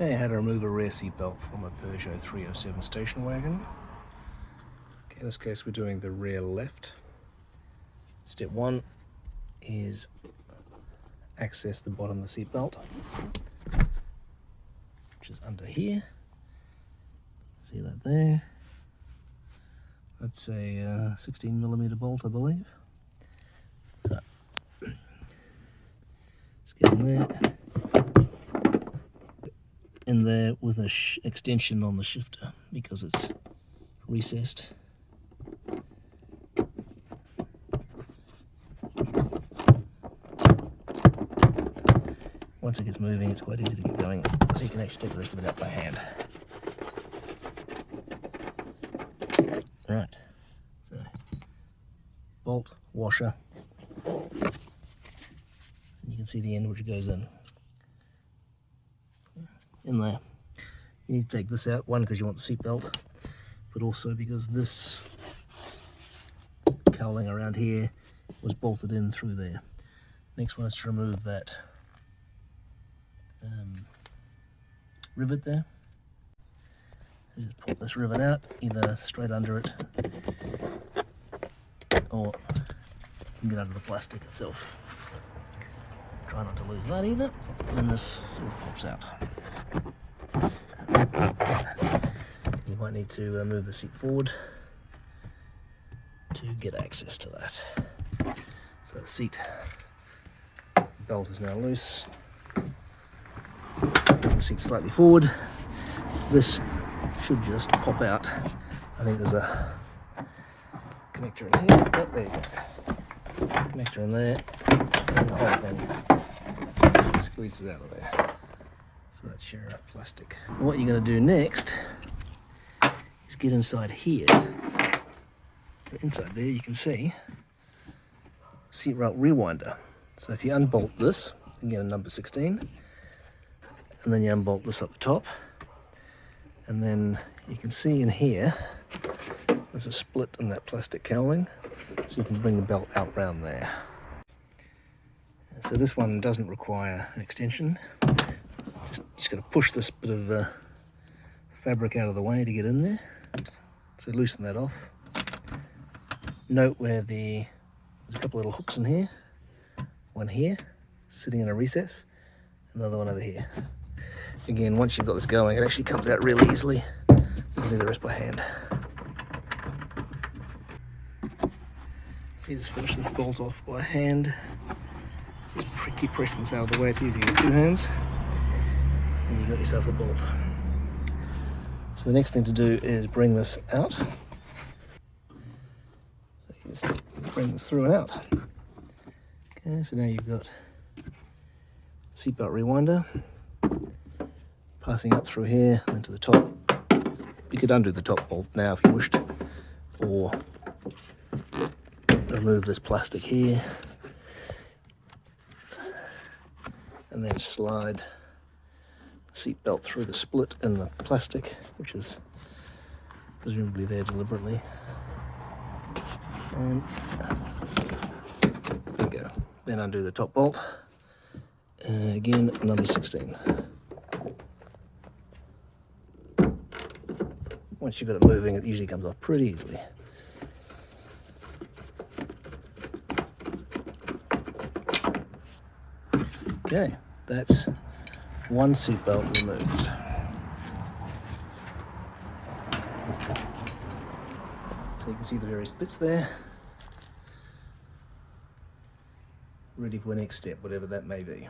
Okay, how to remove a rear seatbelt from a Peugeot 307 station wagon. Okay, in this case we're doing the rear left. Step one is access the bottom of the seatbelt, which is under here. See that there? That's a 16mm bolt, I believe. So, just get in there with an extension on the shifter because it's recessed. Once it gets moving, it's quite easy to get going, so you can actually take the rest of it out by hand. Right, so bolt, washer, and you can see the end which goes in there. You need to take this out, one because you want the seat belt, but also because this cowling around here was bolted in through there. Next one is to remove that rivet there. So just pull this rivet out, either straight under it or you can get under the plastic itself. Try not to lose that either, and then this sort of pops out. You might need to move the seat forward to get access to that. So the seat belt is now loose. The seat slightly forward. This should just pop out. I think there's a connector in here. Oh, there you go. Connector in there, and the whole thing squeezes out of there. So that's your plastic. What you're going to do next is get inside here. Inside there you can see seatbelt rewinder. So if you unbolt this, again a number 16, and then you unbolt this up the top, and then you can see in here there's a split in that plastic cowling, so you can bring the belt out round there. So this one doesn't require an extension. Just got to push this bit of fabric out of the way to get in there. So loosen that off. Note where there's a couple of little hooks in here. One here, sitting in a recess. Another one over here. Again, once you've got this going, it actually comes out really easily. You can do the rest by hand. So you just finish this bolt off by hand. Just keep pressing this out of the way. It's easy with two hands. And you've got yourself a bolt. So the next thing to do is bring this out. So you just bring this through and out. Okay, so now you've got seatbelt rewinder passing up through here and then to the top. You could undo the top bolt now if you wished, or remove this plastic here and then slide the seatbelt through the split in the plastic, which is presumably there deliberately. And there we go. Then undo the top bolt. Again, number 16. Once you've got it moving, it usually comes off pretty easily. Okay, that's one seatbelt removed. So you can see the various bits there. Ready for the next step, whatever that may be.